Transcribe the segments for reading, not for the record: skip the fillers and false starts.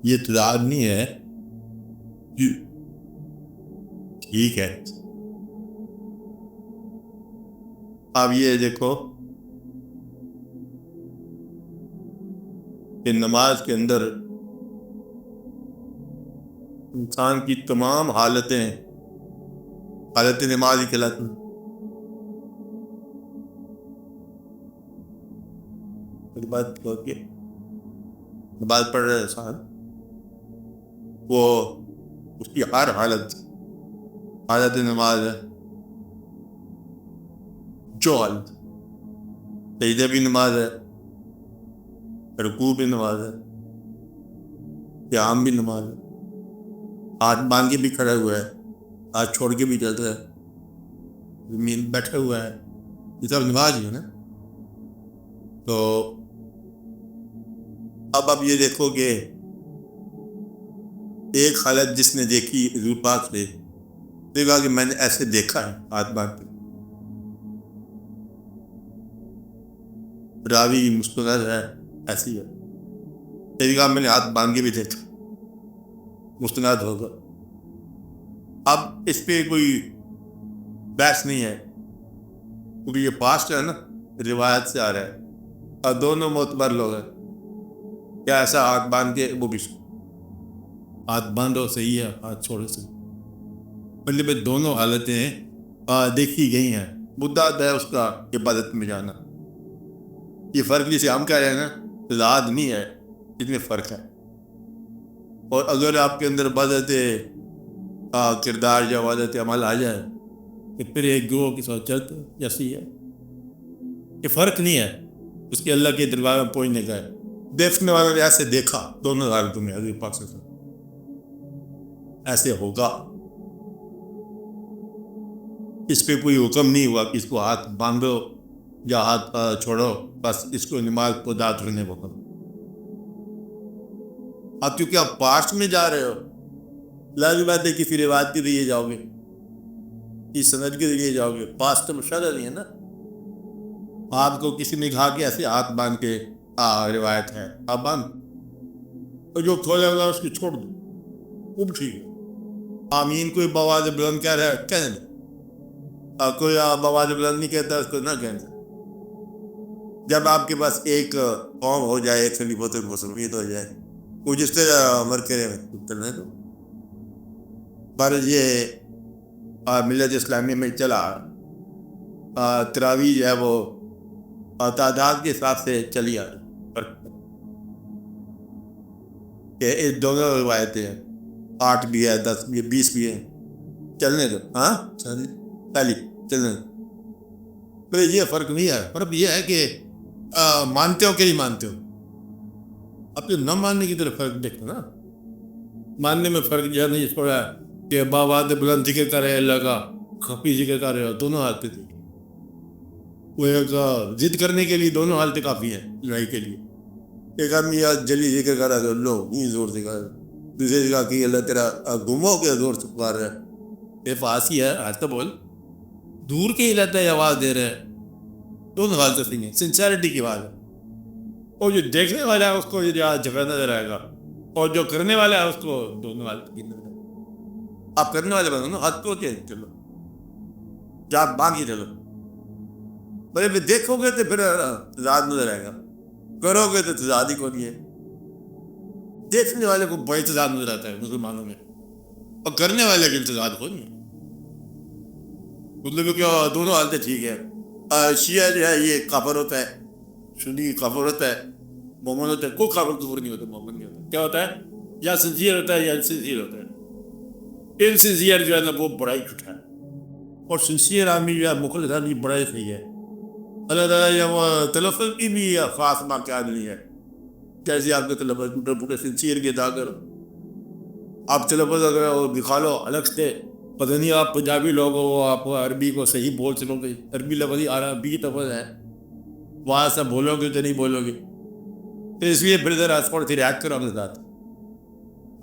یہ تضاد نہیں ہے. ٹھیک ہے. اب یہ دیکھو کہ نماز کے اندر انسان کی تمام حالتیں حالت نماز ہی کہلاتی ہیں. بات کہ نماز پڑھ رہے انسان وہ اس کی ہر حالت نماز ہے. جو حالت سجدہ بھی نماز ہے، رکوع بھی نماز ہے، قیام بھی نماز ہے، ہاتھ باندھ کے بھی کھڑا ہوا ہے، ہاتھ چھوڑ کے بھی چل رہا ہے، زمین بیٹھا ہوا ہے، یہ سب نماز ہی ہے نا. تو اب یہ دیکھو کہ ایک حالت جس نے دیکھی حضور پاک سے کہا کہ میں نے ایسے دیکھا ہے ہاتھ باندھ کے. راوی مستند ہے ایسی ہے، کہا میں نے ہاتھ باندھ کے بھی دیکھا، مستند ہوگا. اب اس پہ کوئی بحث نہیں ہے کیونکہ یہ پاسٹ ہے نا، روایت سے آ رہا ہے اور دونوں معتبر لوگ ہیں. کیا ایسا ہاتھ باندھ کے وہ بھی ہاتھ باندھو صحیح ہے، ہاتھ چھوڑو صحیح، مطلب دونوں حالتیں دیکھی گئی ہیں. مدعا ہے اس کا عبادت میں جانا. یہ فرق جسے ہم کہہ رہے ہیں نا تضاد نہیں ہے، اس میں فرق ہے. اور اگر آپ کے اندر عبادت کردار یا عبادت عمل آ جائے کہ پھر ایک گروہ کی ساتھ چلتے جیسی ہے. یہ فرق نہیں ہے اس کے اللہ کے دربار میں پہنچنے کا ہے. دیکھنے والوں نے ایسے دیکھا دونوں حالتوں میں حضور پاک سے ایسے ہوگا. اس پہ کوئی حکم نہیں ہوا کہ اس کو ہاتھ باندھو یا ہاتھ چھوڑو، بس اس کو نماز کو ادا کرنے کو کرو. اب کیونکہ آپ پاسٹ میں جا رہے ہو، لازمی بات ہے کسی روایت کے ذریعے جاؤ گے، اس سند کے ذریعے جاؤ گے. پاسٹ تو مشاہدہ نہیں ہے نا. آپ کو کسی نے کہا کہ ایسے ہاتھ باندھ کے روایت ہے، آپ باندھ، اور جو کھولے ہوگا اس کو چھوڑ دو، وہ بھی ٹھیک ہے. آمین کوئی بواز بلند کہہ رہا ہے کہنے دو، کوئی بواز بلند نہیں کہتا اس کو نہ کہنے دو. جب آپ کے پاس ایک قوم ہو جائے، ایک خلیفۃ المسلمین ہو جائے، وہ جس طرح عمر کرے کرنے دو. پر یہ ملت اسلامیہ میں چلا تراویح جو ہے وہ تعداد کے حساب سے چلی آ رہی کہ اس دونوں روایتیں ہیں، 8 بھی ہے، 10 بھی ہے، 20 بھی ہے، چلنے دو. ہاں پہلی چلنے دو. پھر یہ فرق نہیں ہے. فرق یہ ہے کہ مانتے ہو کہ نہیں مانتے ہو. اب تو نہ ماننے کی طرف فرق دیکھو نا. ماننے میں فرق جو ہے نہیں پڑا کہ باواد بلند ذکر کر رہے اللہ کا، خفی ذکر کر رہے ہو، دونوں حالتیں تھی. وہ ایک ضد کرنے کے لیے دونوں حالتیں کافی ہیں لڑائی کے لیے. ایک آدمی جلی ذکر کر رہا ہے لو نہیں زور سے کر، دوسرے جگہ کہ اللہ تیرا گم ہو کے زور سے پکار رہا ہے. یہ فاسی ہے، آج تو بول دور کے علاقے آواز دے رہے ہیں. دونوں حالتیں صحیح ہیں، سنسیرٹی کی بات ہے. اور جو دیکھنے والا ہے اس کو جگہ نظر آئے گا، اور جو کرنے والا ہے اس کو دونوں حالت کی نظر. آپ کرنے والے بنو نا، ہاتھ کو چلو یا آپ باندھ کے چلو. بھلے پھر دیکھو گے تو پھر تضاد نظر آئے گا، کرو گے تو تضاد ہی کو نہیں ہے. دیکھنے والے کو بڑی تضاد نظر آتا ہے مسلمانوں میں، اور کرنے والے کے تضاد کو نہیں. مطلب کہ دونوں حالتیں ٹھیک ہے. شیعہ جو ہے یہ کافر ہوتا ہے، سنی کافر ہوتا ہے، مومن ہوتا ہے. کوئی کافر کفر نہیں ہوتا، مومن نہیں ہوتا. کیا ہوتا ہے؟ یا سنسیئر ہوتا ہے یا انسنسیئر ہوتا ہے. انسنسیئر جو ہے نا وہ بڑائی چھٹا ہے، اور سنسیئر آدمی جو ہے مخلص آدمی بڑائی صحیح ہے. اللہ تعالیٰ یا وہ تلفظ کی بھی خاص ماں کے آدمی ہے. جیسے آپ کے تلفظ پورے سنسیئر کے ادا کرو. آپ تلفظ اگر دکھا لو الگ سے، پتہ نہیں آپ پنجابی لوگ ہو، آپ عربی کو صحیح بول سکو گے، عربی لفظ عربی لفظ ہے، وہاں سے بولو گے تو نہیں بولو گے. تو اس لیے پھر ذرا تھوڑی سی رعایت کرو اپنے ساتھ.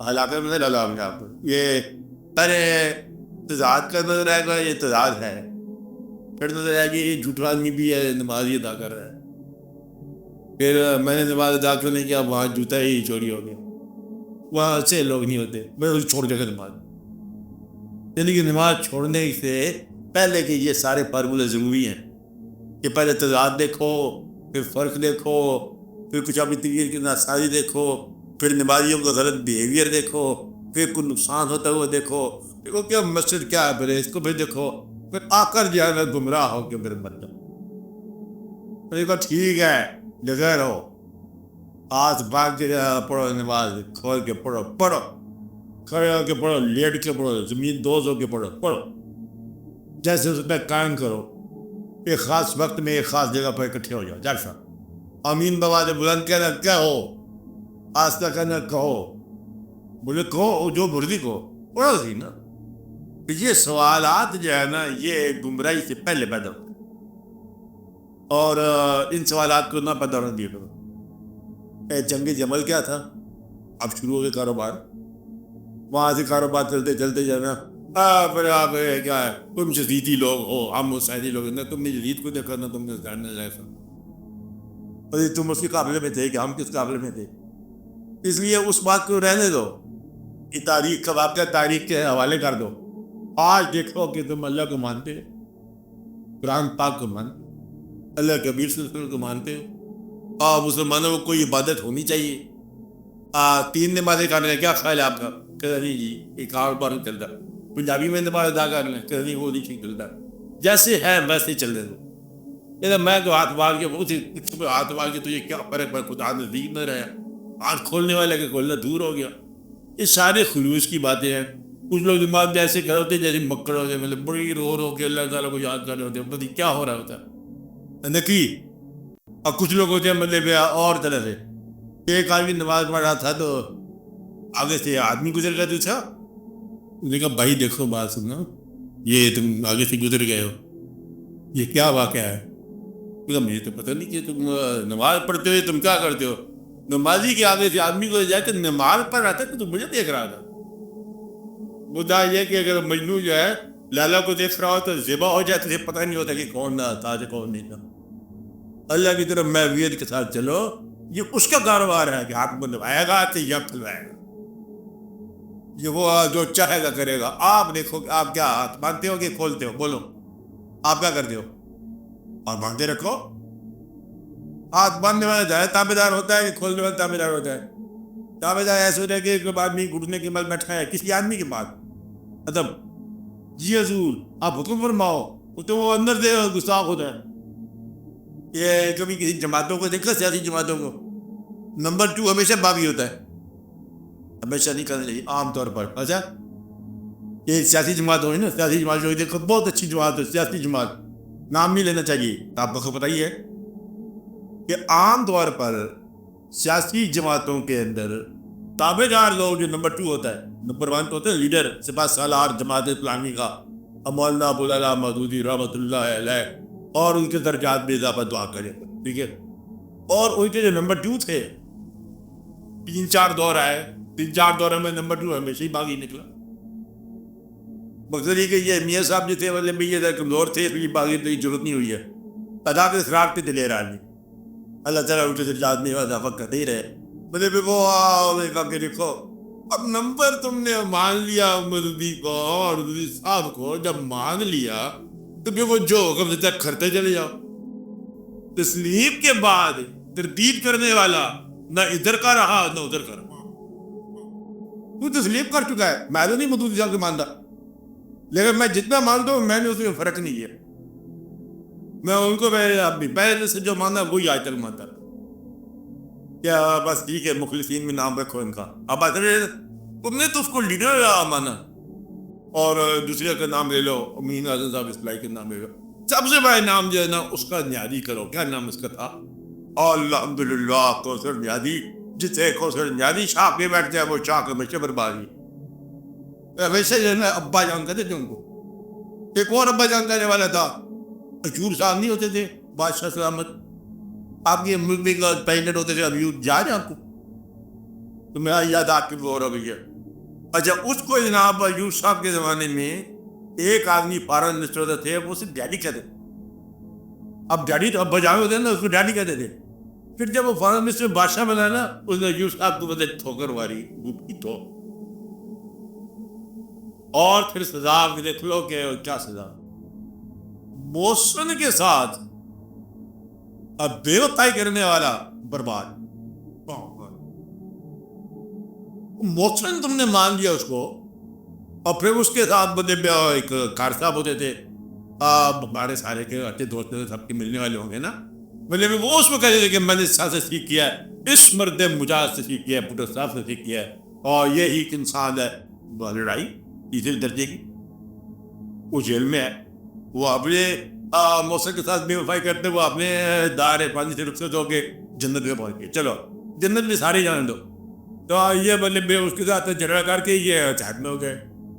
حالانکہ میں نے ڈالا اپنے آپ کو یہ ارے تضاد کا نظر آئے گا، یہ تضاد ہے. پھر نظر آئے گی یہ جھوٹا آدمی بھی ہے، نماز ہی ادا کر رہا ہے. پھر میں نے نماز ادا کرنے کیا، وہاں جوتا ہی چوری ہو گیا. وہاں سے لوگ نہیں ہوتے، بس چھوڑ دے گا نماز. یعنی کہ نماز چھوڑنے سے پہلے کہ یہ سارے فارمولے ضروری ہیں کہ پہلے تضاد دیکھو، پھر فرق دیکھو، پھر کچھ اپنی طبیعت کی ناسازی دیکھو، پھر نمازیوں کا غلط بیہیویئر دیکھو، پھر کوئی نقصان ہوتا ہوا دیکھو، دیکھو کیا مسجد کیا ہے، پھر اس کو پھر دیکھو، پھر آ کر جو ہے نا گمراہ ہو کے پھر مت جاؤ. دیکھو ٹھیک ہے جگہ رہو، ہاتھ باندھ کے پڑھو، نماز کھول کے پڑھو، پڑھو کھڑے ہو کے پڑھو، لیٹ کے پڑھو، زمین دوز ہو کے پڑھو، پڑھو جیسے اس میں قائم کرو. ایک خاص وقت میں ایک خاص جگہ پر اکٹھے ہو جاؤ. جیسا آمین بواز بلند کہنا کہو، آستہ کہنا کہو، بولے کہو جو مرضی کہو، پڑھو سی نا. یہ سوالات جو ہے نا یہ گمراہی سے پہلے پیدا ہوتے ہیں، اور ان سوالات کو نہ پیدا ہونے دیا کرو. جنگ جمل کیا تھا؟ اب شروع ہو گئے کاروبار، وہاں سے کاروبار چلتے چلتے جانا. پھر آپ کیا ہے، تم شدیدی لوگ ہو، ہم مساعدی لوگ، نہ تم نے جدید کو دیکھا نہ تم نے جاننے جیسا. تم اس کے قابل میں تھے کہ ہم کس قابل میں تھے؟ اس لیے اس بات کو رہنے دو کہ تاریخ کا واقعہ تاریخ کے حوالے کر دو. آج دیکھو کہ تم اللہ کو مانتے ہو، قرآن پاک کو مانتے ہو، اللہ کے نبی صلی اللہ علیہ وسلم کو مانتے ہو، اور مسلمانوں کو کوئی عبادت ہونی چاہیے. 3 نمازیں کرنے کا کیا خیال ہے آپ کا؟ کہ نہیں جی ایک کاروبار نہیں چلتا. پنجابی میں نماز ادا کر لیں، کہ نہیں وہ نہیں چلتا. جیسے ہے ویسے ہی چلنے دو. میں تو ہاتھ مار کے ہاتھ مار کے تجھے کیا فرق پڑا، خدا نزدیک نہ رہا، ہاتھ کھولنے والے کا کھولنا دور ہو گیا. یہ سارے خلوص کی باتیں ہیں. کچھ لوگ نماز میں ایسے کھڑے ہوتے جیسے مکڑ ہوتے، مطلب بڑی رو کے اللہ تعالیٰ کو یاد کر رہے ہوتے، پتہ کیا ہو رہا ہوتا ہے نکی. اور کچھ لوگ ہوتے ہیں مطلب اور طرح سے. ایک آدمی نماز پڑھ رہا تھا تو آگے سے آدمی گزر گیا تھا. نے کہا بھائی دیکھو بات سننا، یہ تم آگے سے گزر گئے ہو، یہ کیا واقعہ ہے؟ مجھے تو پتہ نہیں کہ تم نماز پڑھتے ہوئے تم کیا کرتے ہو. نمازی کے آگے سے آدمی کو جا کے نماز پڑھ رہا تھا تو تم مجھے دیکھ رہا تھا. مدعا یہ کہ اگر مجنون جو ہے لالا کو دیکھ رہا ہو تو ذبح ہو جائے تو اسے پتہ نہیں ہوتا کہ کون تھا کون نہیں تھا. اللہ کی طرف محویت کے ساتھ چلو. یہ اس کا کاروبار ہے کہ ہاتھ میں نبھائے گا تو یا کھلوائے گا، یہ وہ جو چاہے گا کرے گا. آپ دیکھو کہ آپ کیا ہاتھ باندھتے ہو کہ کھولتے ہو، بولو آپ کیا کرتے ہو؟ اور باندھے رکھو. ہاتھ باندھنے والا جائے تابے دار ہوتا ہے کہ کھولنے والا تابے دار ہوتا ہے؟ تابے دار ایسے ہوتا ہے کہ ایک آدمی گھٹنے کے بل بیٹھا ہے کسی آدمی کے پاس، ادب جی حضور آپ حکم فرماؤ، تو وہ اندر سے گستاخ ہوتا ہے. یہ کبھی کسی جماعتوں کو دیکھا، سیاسی جماعتوں کو، نمبر 2 ہمیشہ باغی ہوتا ہے. ہمیشہ نہیں کرنا چاہیے عام طور پر. اچھا یہ سیاسی جماعت ہوئی نا، سیاسی جماعت جو دیکھو بہت اچھی جماعت ہے سیاسی جماعت، نام نہیں لینا چاہیے. آپ کو پتہ ہی ہے کہ عام طور پر سیاسی جماعتوں کے اندر تابع دار لوگ جو نمبر 2 ہوتا ہے، نمبر 1 تو ہوتا ہے لیڈر، سپاہ سالار جماعت اسلامی کا، مولانا ابوالعلا مودودی رحمۃ اللہ علیہ، اور ان کے درجات میں اضافہ دعا کرے. ٹھیک ہے. اور ان کے جو نمبر 2 تھے 3-4 دور آئے، 3-4 دوروں میں نمبر 2 ہمیشہ ہی باغی نکلا. مقصد یہ کہ یہ میاں صاحب جو تھے مطلب یہ کمزور تھے، تو یہ باغی کی ضرورت نہیں ہوئی ہے. ادا کے اصرار پہ دلیر آدمی، اللہ تعالیٰ ان کے درجات میں اضافہ کرتے ہی رہے. مطلب وہ کہ دیکھو اب نمبر تم نے مان لیا مودودی کو اور مودودی صاحب کو، جب مان لیا تو پھر وہ جو حکم دیتا ہے کرتے چلے جاؤ. تسلیم کے بعد تردید کرنے والا نہ ادھر کا رہا نہ ادھر کا رہا. تو تسلیم کر چکا ہے. میں تو نہیں مودودی صاحب کو مانتا، لیکن میں جتنا مانتا ہوں میں نے اس میں فرق نہیں ہے. میں ان کو اپنی پہلے سے جو مانا وہی آج تک مانتا. کیا بس ٹھیک ہے مخلصین میں نام رکھو ان کا. اب تم نے تو اس کو لیڈر مانا اور دوسرے کا نام لے لو، امین اعظم صاحب اسلائی کا نام لے لو. سب سے بڑا نام جو ہے نا اس کا نیادی کرو. کیا نام اس کا تھا؟ الحمدللہ کوثر نیادی. جسے کوثر نیادی شاہ پہ بیٹھ جائے وہ شاہ کا ہمیشہ بربادی. ویسے جو ہے نا ابا جان کہتے تھے ان کو. ایک اور ابا جان کہنے والا تھا، حضور صاحب نہیں ہوتے تھے بادشاہ سلامت، آپ کے ملک میں پریزیڈنٹ ہوتے تھے، ابھی یاد ہے آپ کو؟ تو میرا یاد آپ کی غور ہو گئی ہے. اچھا اس کو جناب ایوب صاحب کے زمانے میں ایک آدمی فارن منسٹر ہوتے تھے، وہ صرف ڈیڈی کہتے تھے. اب ڈیڈی تو ابا جان ہوتے ہیں نا، اس کو ڈیڈی کہتے تھے. پھر جب وہ فارن منسٹر بادشاہ بنا نا, اس نے یوں صاحب کو بدلے ٹھوکر ماری تو, اور پھر سزا دیکھ لو کہ کیا سزا. محسن کے ساتھ اب بے وفائی کرنے والا برباد. محسن تم نے مان لیا اس کو, اور پھر اس کے ساتھ بدلے ایک کار صاحب ہوتے تھے, ہمارے سارے کے اچھے دوست سب کے ملنے والے ہوں گے نا, بولے وہ اس کو کہتے تھے کہ میں نے اس سے سیکھ کیا ہے, اس مرد مجاز سے سیکھ کیا ہے, پٹر صاحب سے سیکھ کیا ہے, اور یہ ایک انسان ہے. لڑائی تیسرے درجے کی, وہ جیل میں ہے, وہ اپنے محسن کے ساتھ بے وفائی کرتے, وہ اپنے دار پانی سے رخصت ہو کے جنت میں پہنچ گئے. چلو جنت میں سارے جانے دو. تو یہ مطلب اس کے ساتھ جھگڑا کر کے یہ چاہت میں ہو گئے.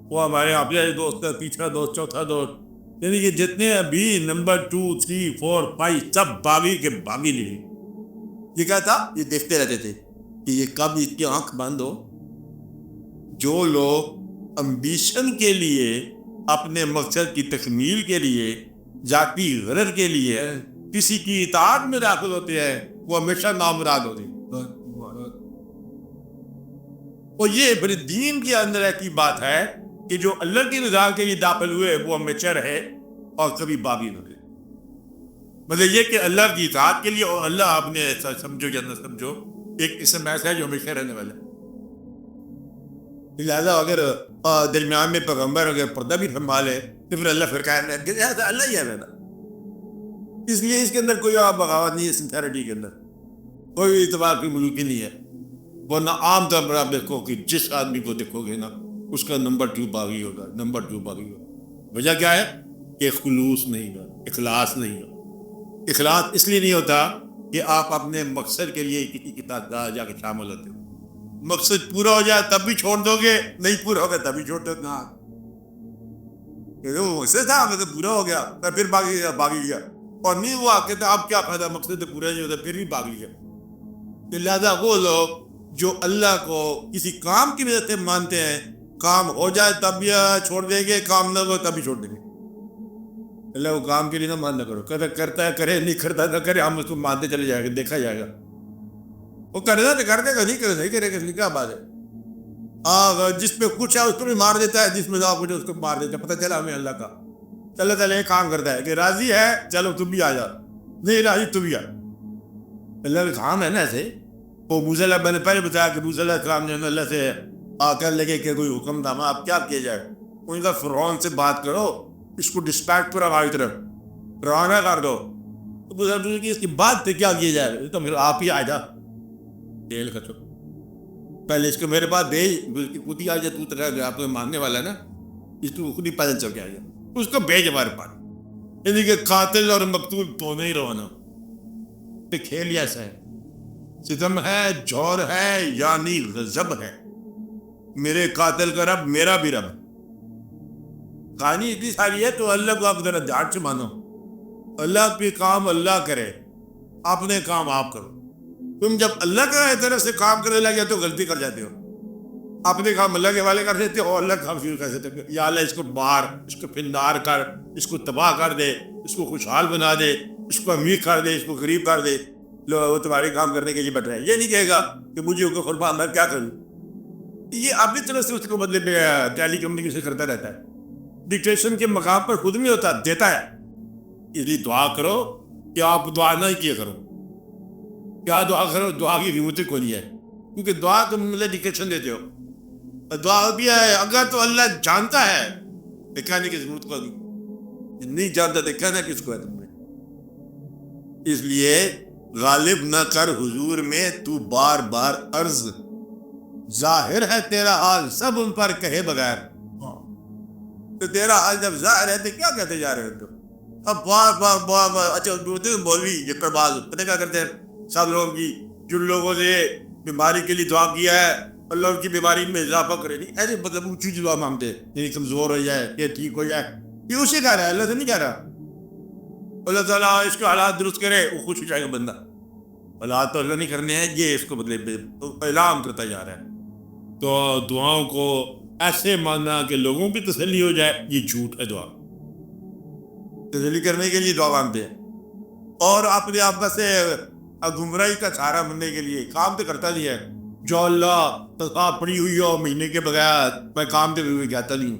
وہ ہمارے اپنے دوست, تیسرا دوست, چوتھا دوست, یعنی کہ جتنے ابھی نمبر 2 3 4 5 سب باغی کے باغی نہیں. یہ کیا تھا, یہ دیکھتے رہتے تھے کہ یہ کب اس کی آنکھ بند ہو. جو لوگ امبیشن کے لیے, اپنے مقصد کی تکمیل کے لیے, ذاتی غرض کے لیے کسی کی اطاعت میں داخل ہوتے ہیں, وہ ہمیشہ نامراد ہوتے ہیں. اور یہ بڑے دین کے اندر ایسی بات ہے کہ جو اللہ کی رضا کے لیے داخل ہوئے وہ ہمیشہ رہے اور کبھی باغی نہ رہے. مطلب یہ کہ اللہ کی اطاعت کے لیے, اور اللہ آپ نے ایسا سمجھو یا نہ سمجھو, ایک قسم ایسا ہے جو ہمیشہ رہنے والا ہے. لہٰذا اگر درمیان میں پیغمبر اگر پردہ بھی فرما لے تو پھر اللہ فرقان ہے کہ اللہ ہی ہے رہنا. اس لیے اس کے اندر کوئی بغاوت نہیں ہے, سنسیرٹی کے اندر کوئی اعتبار کی ملوکی نہیں ہے. ورنہ عام طور پر آپ دیکھو کہ جس آدمی کو دیکھو گے نا, اس کا نمبر 2 باغی ہوگا, نمبر 2 باغی ہوگا. وجہ کیا ہے کہ خلوص نہیں ہے, اخلاص نہیں ہے. اخلاص اس لیے نہیں ہوتا کہ آپ اپنے مقصد کے لیے کسی کی تعداد جا کے شامل ہوتے ہو. مقصد پورا ہو جائے تب بھی چھوڑ دو گے, نہیں پورا ہوگا تب بھی چھوڑ دو گے. مقصد تھا مقصد پورا ہو گیا تو پھر باغی گیا, اور نہیں ہوا کہتے آپ کیا فائدہ, مقصد پورا نہیں ہوتا پھر بھی باغی گیا. لہٰذا وہ لوگ جو اللہ کو کسی کام کی وجہ سے مانتے ہیں, کام ہو جائے تب بھی چھوڑ دیں گے, کام نہ ہو تب بھی چھوڑ دیں گے. اللہ کو کام کے لیے نہ ماننا کرو, کرتا ہے کرے, نہیں کرتا نہ کرے, ہم اس کو مانتے چلے جائیں گے, دیکھا جائے گا. وہ کرنا تو کر دے گا, نہیں کرے گا, کیا بات ہے. جس پہ کچھ ہے اس کو بھی مار دیتا ہے, جس میں کچھ ہے اس کو مار دیتا ہے. پتہ چلا ہمیں اللہ کا, اللہ تعالیٰ ایک کام کرتا ہے کہ راضی ہے چلو تم بھی آ جاؤ, نہیں راضی تم بھی آ. اللہ کا کام ہے نا ایسے. وہ موسیٰ علیہ میں نے پہلے بتایا کہ موسیٰ علیہ السلام نے اللہ سے آ کر لگے کہ کوئی حکم تھا, آپ کیا کیا جائے. ان کا فرعون سے بات کرو, اس کو ڈسپیچ پر ہماری طرف روانہ کر دو. تو موسیٰ نے کہ اس کی بات سے کیا کیا جائے, تو پھر آپ ہی آ جا, جیل ختم. پہلے اس کو میرے پاس بھیج, خود ہی آ جائے, تو طرح آپ کو ماننے والا ہے نا, اس کو خود ہی پیدل چل کے آ جائے, اس کو بھیج ہمارے پاس. یعنی کہ قاتل اور مقتول دونوں ہی روانہ. تو کھیل ایسا ہے, ستم ہے, جور ہے, یعنی غضب ہے. میرے قاتل کا رب میرا بھی رب. کہانی اتنی ساری ہے تو اللہ کو آپ ذرا دھیان سے مانو. اللہ کے کام اللہ کرے, اپنے کام آپ کرو. تم جب اللہ کا طرف سے کام کرنے لگے تو غلطی کر جاتے ہو. اپنے کام اللہ کے حوالے کر دیتے ہو, اور اللہ کام شروع کر دیتے ہو. یا اللہ اس کو مار, اس کو پھندار کر, اس کو تباہ کر دے, اس کو خوشحال بنا دے, اس کو امیر کر دے, اس کو غریب کر دے. لو وہ تمہارے کام کرنے کے لیے بیٹھ رہے ہیں. یہ نہیں کہے گا کہ مجھے ان کو قربان میں کیا کروں. یہ اپنی طرف سے اس کو بدلے میں ٹیلی کمیونیکیشن کرتا رہتا ہے. ڈکٹیشن کے مقام پر خود نہیں ہوتا, دیتا ہے. اس لیے دعا کرو کہ آپ دعا نہ کیا کرو. کیا دعا کرو, دعا کی قیمت کو نہیں ہے, کیونکہ دعا تم مطلب ڈکٹیشن دیتے ہو. دعا بھی ہے اگر تو اللہ جانتا ہے, دکھانے کی ضرورت کو نہیں جانتا, دکھانا کس کو ہے تم نے. اس لیے غالب نہ کر حضور میں تو بار بار عرض, ظاہر ہے تیرا حال سب ان پر کہے بغیر. تو تیرا حال جب ظاہر ہے تو کیا کہتے جا رہے ہو تم. اب بار اچھا مولوی یہ کرباز پتہ کیا کرتے ہیں سب لوگوں کی, جن لوگوں نے بیماری کے لیے دعا کیا ہے اللہ ان کی بیماری میں اضافہ کرے. نہیں ایسے مطلب اونچی دعا مانگتے یعنی کمزور ہو جائے, یہ ٹھیک ہو جائے. یہ اسی کہہ رہا ہے, اللہ سے نہیں کہہ رہا. اللہ تعالیٰ اس کے حالات درست کرے, وہ خوش ہو جائے گا بندہ. حالات تو اللہ نہیں کرنے ہیں, یہ اس کو مطلب اعلان کرتا جا رہا ہے. تو دعاؤں کو ایسے ماننا کہ لوگوں کی تسلی ہو جائے, یہ جھوٹ ہے. دعا تسلی کرنے کے لیے دعا مانگتے ہیں, اور اپنے آپ سے اب گمراہی کا سہارا بننے کے لیے کام تو کرتا نہیں ہے. جو اللہ تنخواہ پڑی ہوئی ہو مہینے کے بغیر میں کام پہ بھی جاتا نہیں ہوں.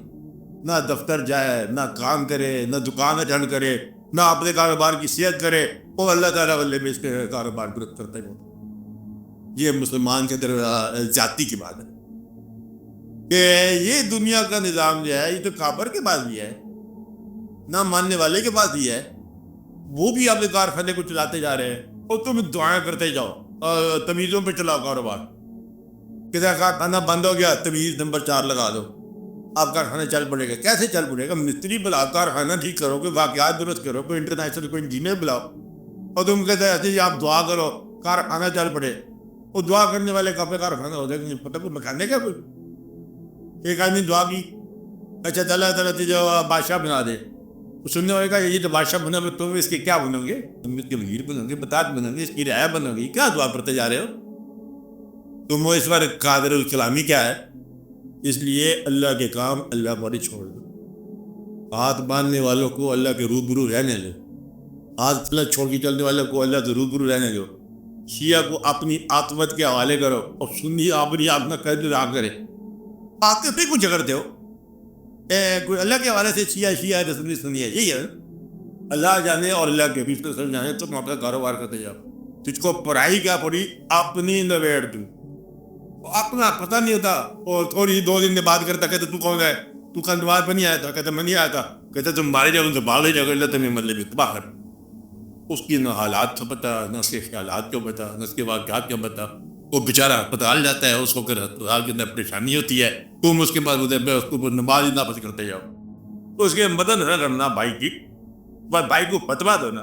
نہ دفتر جائے, نہ کام کرے, نہ دکان اٹینڈ کرے, نہ اپنے کاروبار کی صحت کرے, وہ اللہ تعالیٰ والے میں اس کے کاروبار کو کرتا ہے. یہ مسلمان کے اندر زیادتی کی بات ہے کہ یہ دنیا کا نظام جو ہے یہ تو کافر کے پاس بھی ہے, نہ ماننے والے کے پاس بھی ہے. وہ بھی اپنے کارخانے کو چلاتے جا رہے ہیں اور تم دعائیں کرتے جاؤ, تمیزوں پہ چلاؤ کاروبار. کسی کارخانہ بند ہو گیا, تمیز نمبر 4 لگا دو, آپ کارخانہ چل پڑے گا. کیسے چل پڑے گا؟ مستری بلاؤ, کارخانہ ٹھیک کرو, کوئی واقعات درست کرو, کوئی انٹرنیشنل کوئی انجینئر بلاؤ, اور تم کہتے ہیں آپ دعا کرو کارخانہ چل پڑے. وہ دعا کرنے والے کا پہ کارخانہ ہو جائے گا, پتہ کوئی مکانے کا کوئی. ایک آدمی دعا کی, اچھا اللہ تعالیٰ جو بادشاہ بنا دے, سننے ہوئے گا یہ تو بادشاہ بنا گے, تم اس کے کیا بنو گے؟ تم اس کے وزیر بنو گے, بطاط بنو گے, اس کی رعایا بنو گی, کیا دعا کرتے جا رہے ہو تم؟ وہ اس بار قادر الکلامی کیا ہے؟ اس لیے اللہ کے کام اللہ پر چھوڑ دو. ہاتھ باندھنے والوں کو اللہ کے روبرو رہنے دو, ہاتھ پلٹ چھوڑ کے چلنے والوں کو اللہ کے روبرو رہنے دو. شیعہ کو اپنی عاطفت کے حوالے کرو اور سنی اپنی اپنا قید رہا کرے. آتے پہ کچھ کرتے ہو کوئی اللہ کے حوالے سے شیعہ سنی ہے, یہی ہے. اللہ جانے اور اللہ کے بیچ میں جانے, تم اپنا کاروبار کرتے جاؤ. تجھ کو پڑھائی کیا پڑی اپنی نویڑ دوں, اپنا پتہ نہیں ہوتا. اور تھوڑی 2 دن میں بات کرتا, کہتے تو کون ہے, تو کندوار پر نہیں آیا تھا, کہتے میں نہیں آیا تھا, کہتے تم مارے جاؤ تو باغ جاؤ, اللہ تمہیں مطلب تباہ کر. اس کی نہ حالات کو پتہ, نہ اس کے خیالات کو پتہ, نہ اس کے واقعات کو پتہ. وہ بیچارہ ہسپتال جاتا ہے, اس کو پھر ہسپتال کے اندر پریشانی ہوتی ہے, تم اس کے بعد اس کو نماز ہی نافذ کرتے جاؤ. تو اس کے مدد نہ کرنا بھائی کی, بھائی کو فتویٰ دینا,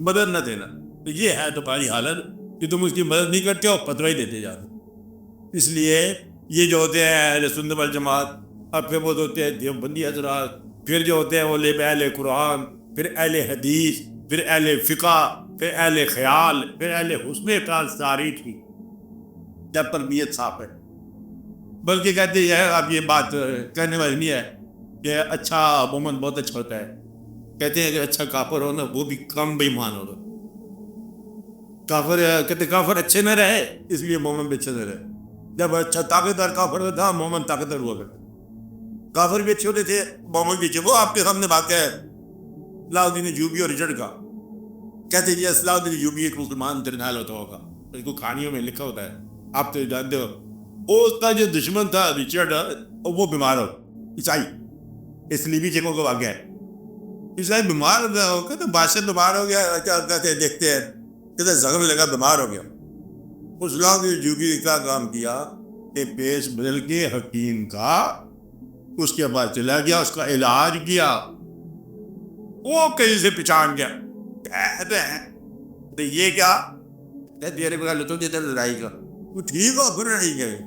مدد نہ دینا. تو یہ ہے تمہاری حالت کہ تم اس کی مدد نہیں کرتے ہو, فتویٰ ہی دیتے جاتے. اس لیے یہ جو ہوتے ہیں اہل سنت والجماعت, اور پھر وہ ہوتے ہیں دیوبندی حضرات, پھر جو ہوتے ہیں وہ اہل قرآن, پھر اہل حدیث, پھر اہل فقہ, پھر اہل خیال, پھر اہل حسن خیال, ساری تھی جب تربیت صاف ہے. بلکہ کہتے ہیں اب یہ بات کہنے والی نہیں ہے کہ اچھا مومن بہت اچھا ہوتا ہے. کہتے ہیں کہ اچھا کافر ہو نا وہ بھی کم بے ایمان ہوگا. کافر کہتے کافر اچھے نہ رہے اس لیے مومن بھی اچھے نہ رہے. جب اچھا طاقتور کافر تھا, مومن طاقتور ہوا کرتا. کافر بھی اچھے ہوتے تھے, مومن بھی اچھے. وہ آپ کے سامنے بات ہے صلاح الدین ایوبی اور رچرڈ کا. کہتے ہیں یہ صلاح الدین ایوبی ایک مسلمان جرنیل ہوتا ہوگا, اس کو کہانیوں میں لکھا ہوتا ہے, آپ تو جانتے ہو. اس کا جو دشمن تھا رچرڈ, وہ بیمار ہو, عیسائی, اس لیے بھی چیکوں کا واقعہ ہے. عیسائی بیمار ہو, کہتے بادشاہ بیمار ہو گیا, کیا کہتے ہیں دیکھتے ہیں, کہتے زخم لگا بیمار ہو گیا. اس صلاح الدین ایوبی نے کیا کام کیا کہ پیش بدل کے حکیم کا اس کے بعد چلا گیا, اس کا علاج کیا. وہ کہیں سے پہچان گیا, کہتے ہیں تو یہ کیا کہتے لطف دیتا لڑائی کا, وہ ٹھیک ہو پھر نہیں گئے.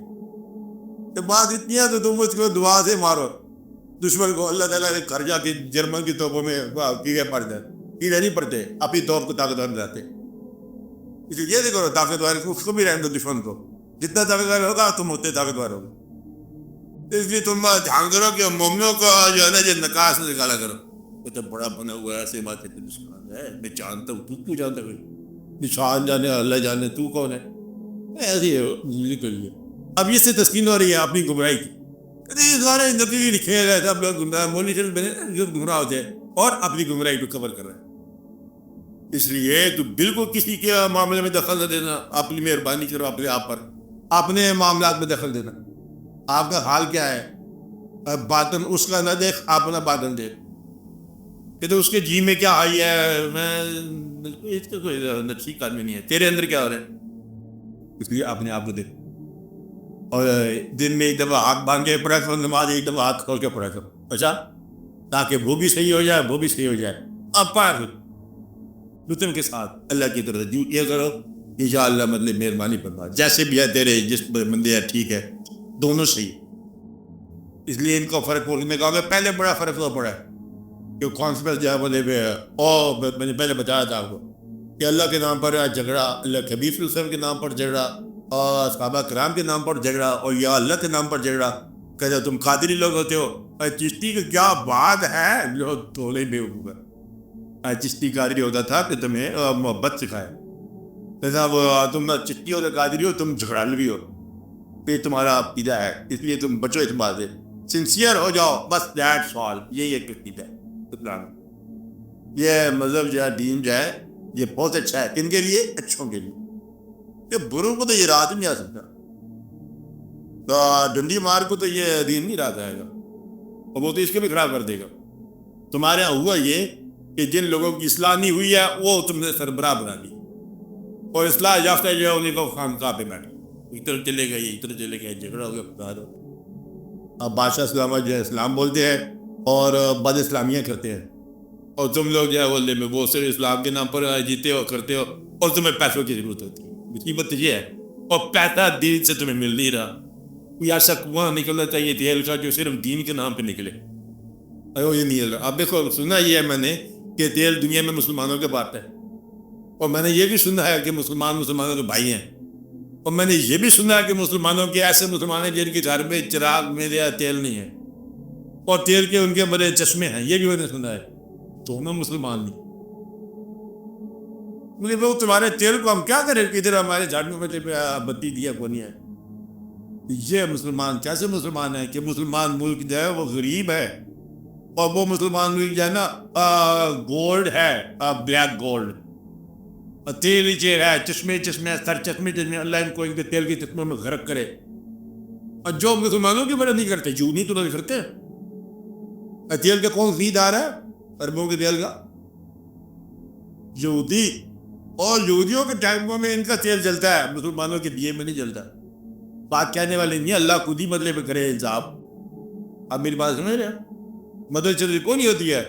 بات اتنی ہے تو تم اس کو دعا سے مارو دشمن کو. اللہ تعالیٰ نے گھر جا کے جرمن کی توپوں میں کیڑے پڑ جائے, کیڑے نہیں پڑتے, اپنی توپ کو طاقتور جاتے. اس لیے یہ کرو طاقتور اس کو بھی رہنے دو, دشمن کو جتنا طاقتور ہوگا تم اتنے طاقتور ہوگا. اس لیے تم دھیان کرو کہ مومنوں کو جو ہے نا یہ نکاح سے نکالا کرو. تو بڑا بنا ہوا ہے, ایسے بات ہے, میں جانتا ہوں, تو کیوں جانتا ہے, نشان جانے اللہ جانے, تو کون ہے, ایسی ہے. اب یہ سے تسکین ہو رہی ہے اپنی گمراہی کی. سارے نبی لکھے گئے تھے, اب لوگ مولوی صاحب بنے گمراہ ہوتے ہیں اور اپنی گمراہی کو کور کر رہے ہیں. اس لیے تو بالکل کسی کے معاملے میں دخل نہ دینا, اپنی مہربانی کرو اپنے آپ پر, اپنے معاملات میں دخل دینا. آپ کا حال کیا ہے, باطن اس کا نہ دیکھ, اپنا باطن دیکھ. کہ تو اس کے جی میں کیا آئی ہے, میں اس کا کوئی ٹھیک آدمی نہیں ہے, تیرے اندر کیا ہو رہا ہے, اس لیے اپنے آپ کو دیکھ. اور دن میں ایک دفعہ ہاتھ باندھ کے پڑھا کرو نماز, ایک دفعہ ہاتھ کھول کے پڑھا کرو, اچھا, تاکہ وہ بھی صحیح ہو جائے, وہ بھی صحیح ہو جائے. اب پڑھ لطف کے ساتھ اللہ کی طرف رجوع کیا کرو, انشاءاللہ مطلب مہربانی فرما. جیسے بھی ہے تیرے جس بندے ہیں ٹھیک ہے, دونوں صحیح. اس لیے ان کو فرق بولنے میں کہا کہ پہلے بڑا فرق ہوا پڑا ہے کہ کانسپٹ جو ہے وہ میں نے پہلے بتایا تھا آپ کو کہ اللہ کے نام پر جھگڑا, اللہ کے حبیب صلی اللہ علیہ وسلم کے نام پر جھگڑا, اور صحابہ کرام کے نام پر جھگڑا, اور یا اللہ کے نام پر جھگڑا. کہتے تم قادری لوگ ہوتے ہو, چشتی کی کیا بات ہے, جو تھوڑے بے وقوف ہے. چشتی قادری ہوتا تھا کہ تمہیں محبت سکھائے, جیسا وہ تم چٹی ہو تو قادری ہو، تم جھگڑالوی ہو، پھر تمہارا عقیدہ ہے، اس لیے تم بچو اس بات سے، سنسیئر ہو جاؤ، بس دیٹس آل. یہی ایک عقیدہ ہے اسلام. یہ مذہب جو ہے، دین جو ہے، یہ بہت اچھا ہے. کن کے لیے؟ اچھوں کے لیے. یہ بروں کو تو یہ رات نہیں آ سکتا، تو ڈنڈی مار کو تو یہ دین نہیں رات آئے گا، اور وہ تو اس کے بھی خراب کر دے گا. تمہارے یہاں ہوا یہ کہ جن لوگوں کی اصلاح نہیں ہوئی ہے وہ تم نے سربراہ بنا دی، اور اصلاح یافتہ جو ہے انہیں کو خانقاہ پہ بیٹھے، ادھر چلے گئے ادھر چلے گئے، جھگڑا ہو گیا. اب بادشاہ اسلام جو ہے اسلام بولتے ہیں اور بد اسلامیاں کرتے ہیں، اور تم لوگ جو ہے وہ صرف اسلام کے نام پر جیتے ہو، کرتے ہو، اور تمہیں پیسوں کی ضرورت ہوتی ہے. مصیبت یہ ہے، اور پیسہ دین سے تمہیں مل نہیں رہا. کوئی ایسا کنواں نکلنا چاہیے تیل کا جو صرف دین کے نام پہ نکلے. یہ نہیں مل رہا. اب دیکھو، سنا یہ ہے میں نے کہ تیل دنیا میں مسلمانوں کے پاس ہے، اور میں نے یہ بھی سنا ہے کہ مسلمانوں کے بھائی ہیں، اور میں نے یہ بھی سنا ہے کہ مسلمانوں کے ایسے مسلمان ہیں جن کے گھر میں چراغ میں تیل نہیں ہے، اور تیل کے ان کے بڑے چشمے ہیں. یہ بھی میں نے سنا ہے. دونوں مسلمان نہیں. مجھے وہ تمہارے تیل کو ہم کیا کریں کہ ادھر ہمارے جھاڑیوں میں بتی دیا کونی ہے. یہ مسلمان کیسے مسلمان ہے کہ مسلمان ملک جو ہے وہ غریب ہے، اور وہ مسلمان ملک جو ہے نا گولڈ ہے، بلیک گولڈ، تیل چیر ہے، چشمے سر چشمے اللہ ان کو ان کے تیل کے چشموں میں غرق کرے. اور جو مسلمانوں کی مدد نہیں کرتے، یوں نہیں تو نہیں کرتے. تیل کا کون خریدار ہے اربوں کے تیل کا؟ یہودی. اور یہودیوں کے ٹائموں میں ان کا تیل جلتا ہے، مسلمانوں کے دیے میں نہیں جلتا. بات کہنے والے نہیں، اللہ خود ہی بدلے میں کرے انصاف. آپ میری بات سمجھ رہے ہیں؟ مدد چلتی کون نہیں ہوتی ہے.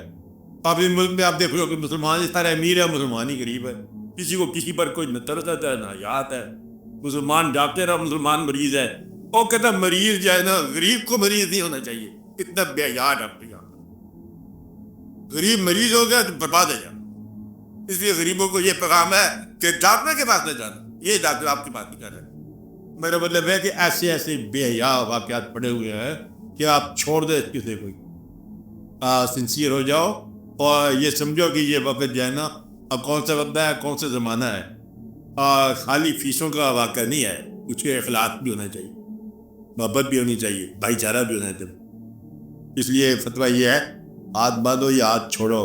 آپ اس ملک میں آپ دیکھ رہے ہو کہ مسلمان اس طرح امیر ہے، مسلمان ہی غریب ہے. کسی کو کسی پر کوئی نہ ترس آتا ہے نہ یاد ہے. مسلمان ڈاکٹر رہا، مسلمان مریض ہے. وہ کہتا مریض جو ہے نا، غریب کو مریض نہیں ہونا چاہیے. اتنا بے یاد ڈاکٹر یہاں. غریب مریض ہو گیا تو برباد ہے جانا. اس لیے غریبوں کو یہ پیغام ہے کہ ڈاکٹر کے پاس نہ جانا. یہ ڈاکٹر آپ کی بات نہیں کر رہے. میرا مطلب ہے کہ ایسے ایسے بے حیا واقعات پڑے ہوئے ہیں کہ آپ چھوڑ دیں کسی کو. سنسیئر ہو جاؤ، اور یہ سمجھو کہ یہ وقت جو ہے نا، اب کون سا وقت ہے، کون سا زمانہ ہے. خالی فیسوں کا واقعہ نہیں ہے، کچھ کے اخلاق بھی ہونا چاہیے، محبت بھی ہونی چاہیے، بھائی چارہ بھی ہونا چاہیے. اس لیے فتویٰ یہ ہے، ہاتھ باندھو یا ہاتھ چھوڑو.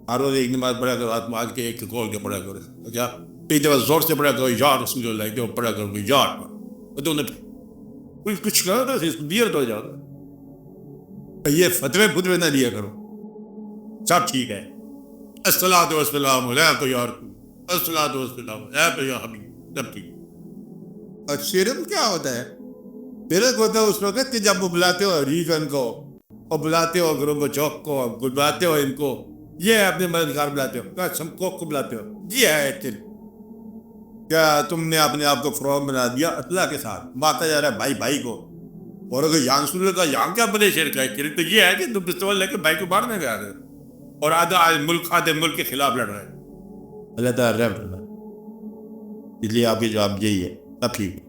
ہر روز ایک نماز پڑھا کرو، ہاتھ مانگ کے ایک کھول کے پڑھا کرو. کیا ایک دفعہ زور سے پڑھا کرو، یا رسول اللہ کے پڑھا کرو، یار کچھ کرو تو بیرت ہو جاؤ. یہ فتوے نہ دیا کرو. سب ٹھیک ہے، الصلاۃ والسلام علیک یا رسول، الصلاۃ والسلام علیک یا حبیب، سب ٹھیک. اور شرم کیا ہوتا ہے؟ شرک ہوتا ہے اس وقت کہ جب وہ بلاتے ہو ریجن کو، اور بلاتے ہو گروہ چوک کو، بلاتے ہو ان کو، یہ اپنے مددگار بلاتے ہو، سمکوک کو بلاتے ہو. یہ ہے شرک. کیا تم نے اپنے آپ کو فرعون بنا دیا اللہ کے ساتھ، مارتا جا رہا ہے بھائی بھائی کو. اور اگر یان سن کا یہاں کیا بڑے شرک ہے؟ شرک تو یہ ہے کہ تم پستول لے کے بھائی کو مارنے جا رہے ہو، اور آدھے ملک کے خلاف لڑ رہے ہیں. اللہ تعالیٰ رحم کرنا. اس لیے آپ کی جواب یہی ہے. اب ٹھیک ہے.